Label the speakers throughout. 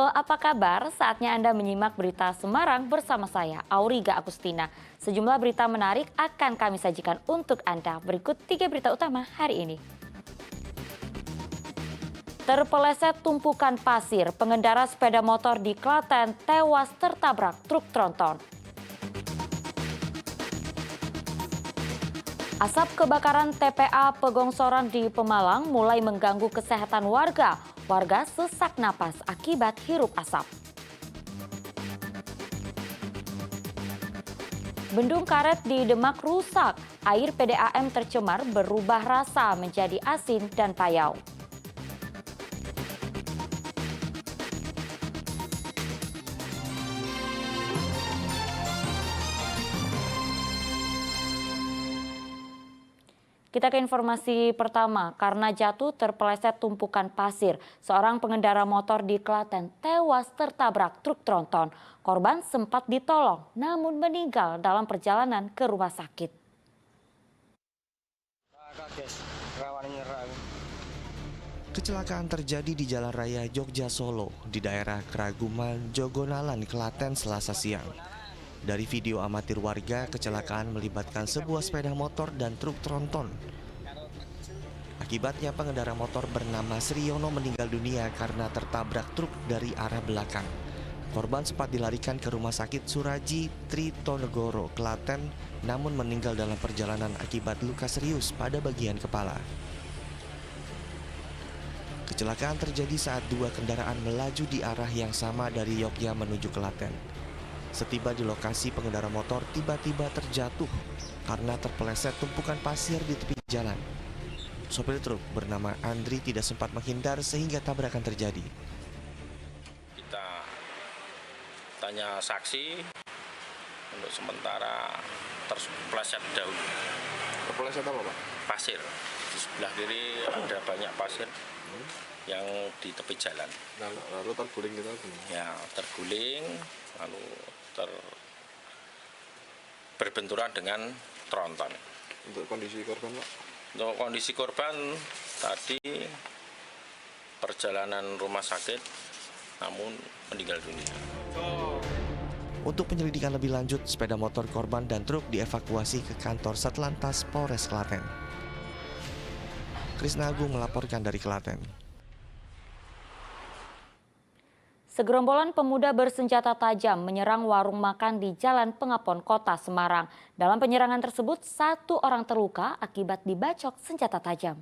Speaker 1: Halo, apa kabar? Saatnya Anda menyimak berita Semarang bersama saya, Auriga Agustina. Sejumlah berita menarik akan kami sajikan untuk Anda. Berikut 3 berita utama hari ini. Terpeleset tumpukan pasir, pengendara sepeda motor di Klaten tewas tertabrak truk tronton. Asap kebakaran TPA Pegongsoran di Pemalang mulai mengganggu kesehatan warga. Warga sesak napas akibat hirup asap. Bendung karet di Demak rusak. Air PDAM tercemar berubah rasa menjadi asin dan payau. Kita ke informasi pertama, karena jatuh terpeleset tumpukan pasir. Seorang pengendara motor di Klaten tewas tertabrak truk tronton. Korban sempat ditolong, namun meninggal dalam perjalanan ke rumah sakit.
Speaker 2: Kecelakaan terjadi di Jalan Raya Jogja Solo, di daerah Keraguman, Jogonalan, Klaten, Selasa siang. Dari video amatir warga, kecelakaan melibatkan sebuah sepeda motor dan truk tronton. Akibatnya pengendara motor bernama Sriono meninggal dunia karena tertabrak truk dari arah belakang. Korban sempat dilarikan ke Rumah Sakit Suraji Tritonegoro, Klaten, namun meninggal dalam perjalanan akibat luka serius pada bagian kepala. Kecelakaan terjadi saat dua kendaraan melaju di arah yang sama dari Yogyakarta menuju Klaten. Setiba di lokasi, pengendara motor tiba-tiba terjatuh karena terpeleset tumpukan pasir di tepi jalan. Sopir truk bernama Andri tidak sempat menghindar sehingga tabrakan terjadi.
Speaker 3: Kita tanya saksi, untuk sementara terpeleset daun.
Speaker 4: Terpeleset apa, Pak?
Speaker 3: Pasir. Di sebelah kiri ada banyak pasir yang di tepi jalan.
Speaker 4: Nah, lalu terguling gitu?
Speaker 3: Ya, terguling, lalu berbenturan dengan tronton.
Speaker 4: Untuk kondisi korban, Pak?
Speaker 3: Untuk kondisi korban tadi perjalanan rumah sakit, namun meninggal dunia.
Speaker 2: Untuk penyelidikan lebih lanjut, sepeda motor korban dan truk dievakuasi ke kantor Satlantas Polres Klaten. Krisna Agung melaporkan dari Klaten.
Speaker 1: Segerombolan pemuda bersenjata tajam menyerang warung makan di Jalan Pengapon, Kota Semarang. Dalam penyerangan tersebut, 1 orang terluka akibat dibacok senjata tajam.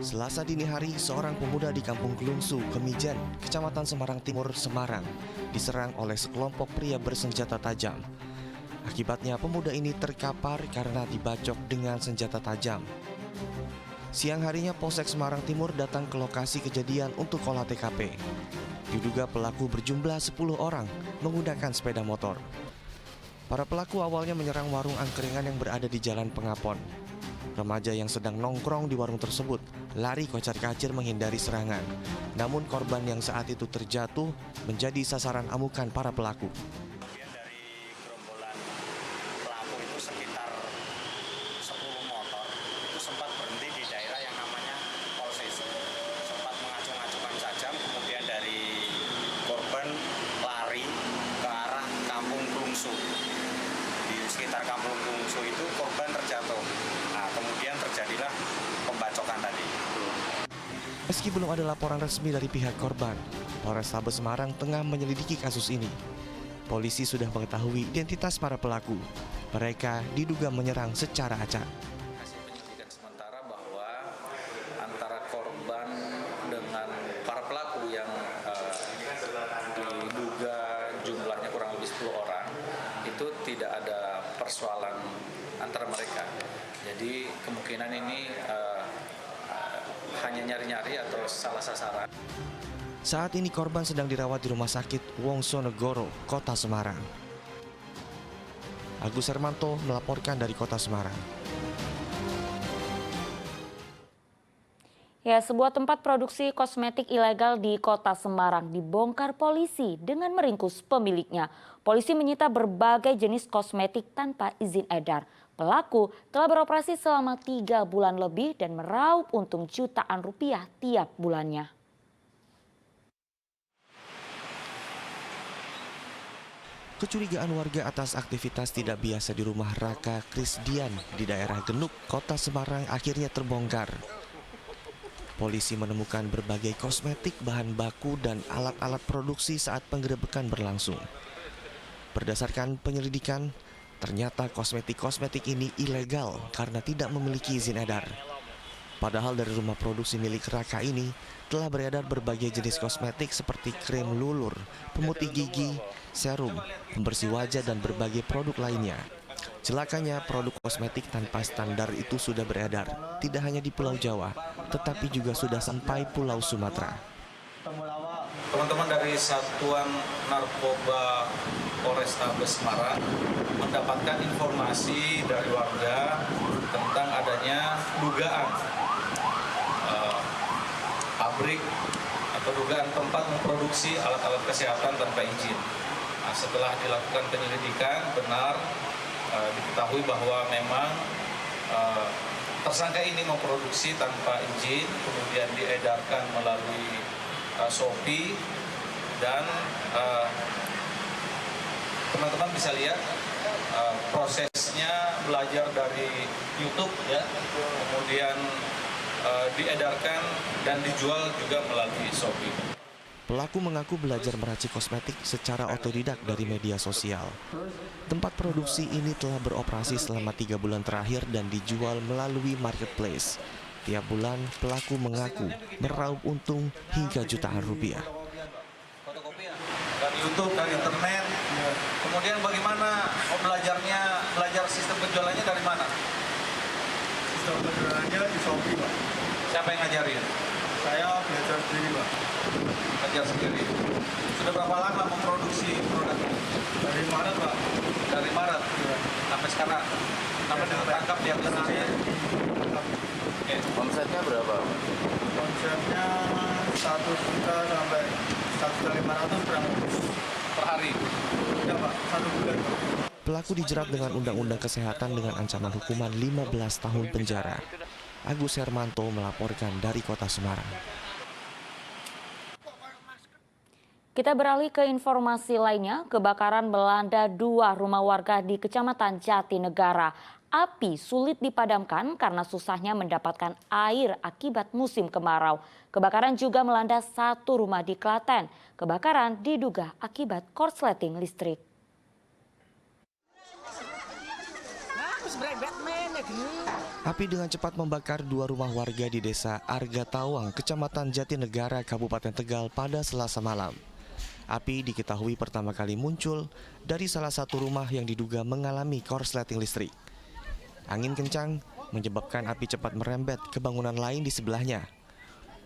Speaker 2: Selasa dini hari, seorang pemuda di Kampung Gelungsu, Kemijan, Kecamatan Semarang Timur, Semarang, diserang oleh sekelompok pria bersenjata tajam. Akibatnya pemuda ini terkapar karena dibacok dengan senjata tajam. Siang harinya Polsek Semarang Timur datang ke lokasi kejadian untuk olah TKP. Diduga pelaku berjumlah 10 orang menggunakan sepeda motor. Para pelaku awalnya menyerang warung angkringan yang berada di Jalan Pengapon. Remaja yang sedang nongkrong di warung tersebut lari kocar-kacir menghindari serangan. Namun korban yang saat itu terjatuh menjadi sasaran amukan para pelaku.
Speaker 5: Kemudian dari gerombolan pelaku itu sekitar 10 motor itu sempat berhenti di daerah yang namanya Polses. Sempat mengacung-acungkan sajam, kemudian dari korban lari ke arah Kampung Gelungsu. Di sekitar Kampung Gelungsu itu korban terjatuh. Nah, kemudian terjadilah pembacokan tadi.
Speaker 2: Meski belum ada laporan resmi dari pihak korban, Polrestabes Semarang tengah menyelidiki kasus ini. Polisi sudah mengetahui identitas para pelaku. Mereka diduga menyerang secara acak.
Speaker 5: Hasil penyelidikan sementara bahwa antara korban dengan para pelaku yang diduga jumlahnya kurang lebih 10 orang itu tidak ada persoalan antara mereka. Jadi kemungkinan ini hanya nyari-nyari atau salah sasaran.
Speaker 2: Saat ini korban sedang dirawat di Rumah Sakit Wongsonegoro, Kota Semarang. Agus Hermanto melaporkan dari Kota Semarang.
Speaker 1: Ya, sebuah tempat produksi kosmetik ilegal di Kota Semarang dibongkar polisi dengan meringkus pemiliknya. Polisi menyita berbagai jenis kosmetik tanpa izin edar. Pelaku telah beroperasi selama 3 bulan lebih dan meraup untung jutaan rupiah tiap bulannya.
Speaker 2: Kecurigaan warga atas aktivitas tidak biasa di rumah Raka Krisdian di daerah Genuk, Kota Semarang akhirnya terbongkar. Polisi menemukan berbagai kosmetik, bahan baku, dan alat-alat produksi saat penggerebekan berlangsung. Berdasarkan penyelidikan, ternyata kosmetik ini ilegal karena tidak memiliki izin edar. Padahal dari rumah produksi milik Raka ini telah beredar berbagai jenis kosmetik seperti krim lulur, pemutih gigi, serum, pembersih wajah, dan berbagai produk lainnya. Celakanya, produk kosmetik tanpa standar itu sudah beredar, tidak hanya di Pulau Jawa, tetapi juga sudah sampai Pulau Sumatera.
Speaker 6: Teman-teman dari Satuan Narkoba Polrestabes Semarang mendapatkan informasi dari warga tentang adanya dugaan pabrik atau dugaan tempat memproduksi alat-alat kesehatan tanpa izin. Nah, setelah dilakukan penyelidikan, benar diketahui bahwa memang tersangka ini memproduksi tanpa izin, kemudian diedarkan melalui Shopee, dan teman-teman bisa lihat prosesnya belajar dari YouTube, ya, kemudian diedarkan dan dijual juga melalui Shopee.
Speaker 2: Pelaku mengaku belajar meracik kosmetik secara otodidak dari media sosial. Tempat produksi ini telah beroperasi selama 3 bulan terakhir dan dijual melalui marketplace. Tiap bulan pelaku mengaku meraup untung hingga jutaan rupiah.
Speaker 6: Dari YouTube, dari internet, kemudian bagaimana belajar sistem penjualannya dari mana?
Speaker 7: Sistem penjualannya di Shopee, Pak.
Speaker 6: Siapa yang ngajarin?
Speaker 7: Saya belajar sendiri, Pak.
Speaker 6: Belajar sendiri. Sudah berapa lama memproduksi produk ini?
Speaker 7: Dari Maret, Pak.
Speaker 6: Dari Maret sampai sekarang. Sampai ditangkap di akhirnya. Oke.
Speaker 3: Omsetnya berapa?
Speaker 7: Konsepnya 1 juta sampai 1.500.000 kurang lebih.
Speaker 6: Per hari.
Speaker 7: Ya, Pak. 1 bulan, Pak.
Speaker 2: Pelaku dijerat dengan Undang-Undang Kesehatan dengan ancaman hukuman 15 tahun penjara. Agus Hermanto melaporkan dari Kota Semarang.
Speaker 1: Kita beralih ke informasi lainnya. Kebakaran melanda 2 rumah warga di Kecamatan Jatinegara. Api sulit dipadamkan karena susahnya mendapatkan air akibat musim kemarau. Kebakaran juga melanda 1 rumah di Klaten. Kebakaran diduga akibat korsleting listrik.
Speaker 2: Api dengan cepat membakar 2 rumah warga di Desa Argatawang, Kecamatan Jatinegara, Kabupaten Tegal pada Selasa malam. Api diketahui pertama kali muncul dari salah satu rumah yang diduga mengalami korsleting listrik. Angin kencang menyebabkan api cepat merembet ke bangunan lain di sebelahnya.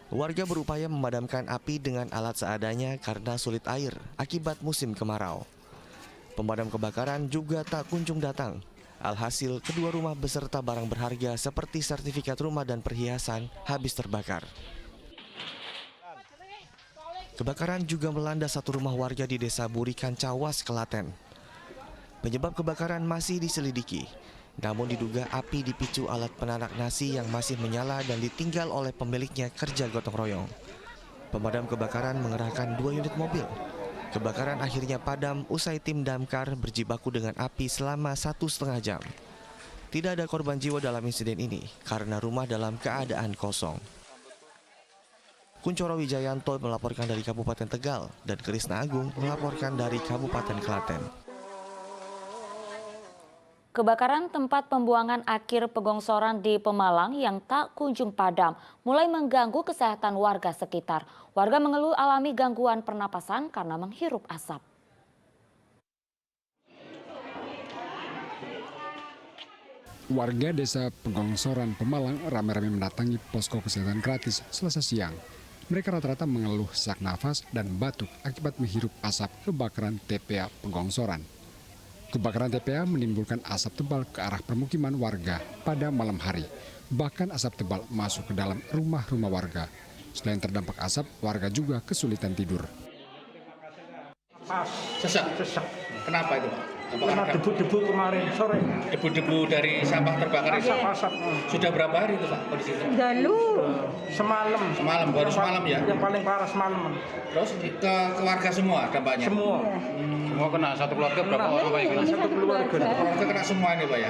Speaker 2: Warga berupaya memadamkan api dengan alat seadanya karena sulit air akibat musim kemarau. Pemadam kebakaran juga tak kunjung datang. Alhasil, kedua rumah beserta barang berharga seperti sertifikat rumah dan perhiasan habis terbakar. Kebakaran juga melanda 1 rumah warga di Desa Burikan Cawas, Klaten. Penyebab kebakaran masih diselidiki, namun diduga api dipicu alat penanak nasi yang masih menyala dan ditinggal oleh pemiliknya kerja gotong royong. Pemadam kebakaran mengerahkan 2 unit mobil. Kebakaran akhirnya padam usai tim damkar berjibaku dengan api selama 1,5 jam. Tidak ada korban jiwa dalam insiden ini karena rumah dalam keadaan kosong. Kuncoro Wijayanto melaporkan dari Kabupaten Tegal dan Krisna Agung melaporkan dari Kabupaten Klaten.
Speaker 1: Kebakaran tempat pembuangan akhir Pegongsoran di Pemalang yang tak kunjung padam mulai mengganggu kesehatan warga sekitar. Warga mengeluh alami gangguan pernapasan karena menghirup asap.
Speaker 8: Warga Desa Pegongsoran Pemalang ramai-ramai mendatangi posko kesehatan gratis Selasa siang. Mereka rata-rata mengeluh sesak nafas dan batuk akibat menghirup asap kebakaran TPA Pegongsoran. Kebakaran TPA menimbulkan asap tebal ke arah permukiman warga pada malam hari. Bahkan asap tebal masuk ke dalam rumah-rumah warga. Selain terdampak asap, warga juga kesulitan tidur.
Speaker 6: Sesak? Kenapa itu, Pak?
Speaker 7: Karena debu-debu kemarin sore.
Speaker 6: Debu-debu dari sampah terbakar itu
Speaker 7: Asap.
Speaker 6: sudah berapa hari itu, Pak, kondisi itu?
Speaker 7: Semalam.
Speaker 6: Baru semalam ya?
Speaker 7: Yang paling parah semalam.
Speaker 6: Terus ke warga semua dampaknya?
Speaker 7: Semua.
Speaker 6: Semua kena, satu keluarga berapa orang Pak yang kena?
Speaker 7: Satu keluarga.
Speaker 6: Keluarga kena semua ini, Pak ya?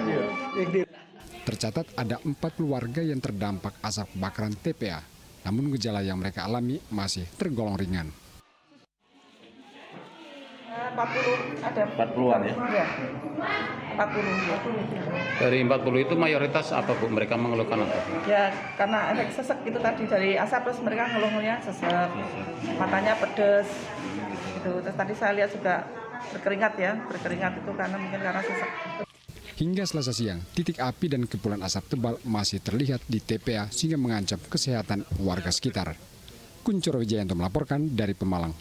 Speaker 8: Tercatat ada 40 warga yang terdampak asap kebakaran TPA. Namun gejala yang mereka alami masih tergolong ringan.
Speaker 9: 40 ada
Speaker 6: 40-an ya?
Speaker 9: Ya, 40.
Speaker 6: Dari 40 itu mayoritas apa, Bu? Mereka mengeluhkan apa?
Speaker 9: Ya, karena efek sesek itu tadi dari asap, terus mereka ngeluhnya sesek, matanya pedes, gitu. Terus tadi saya lihat juga berkeringat itu karena sesek.
Speaker 8: Hingga Selasa siang, titik api dan kepulan asap tebal masih terlihat di TPA sehingga mengancam kesehatan warga sekitar. Kuncoro Wijayanto melaporkan dari Pemalang.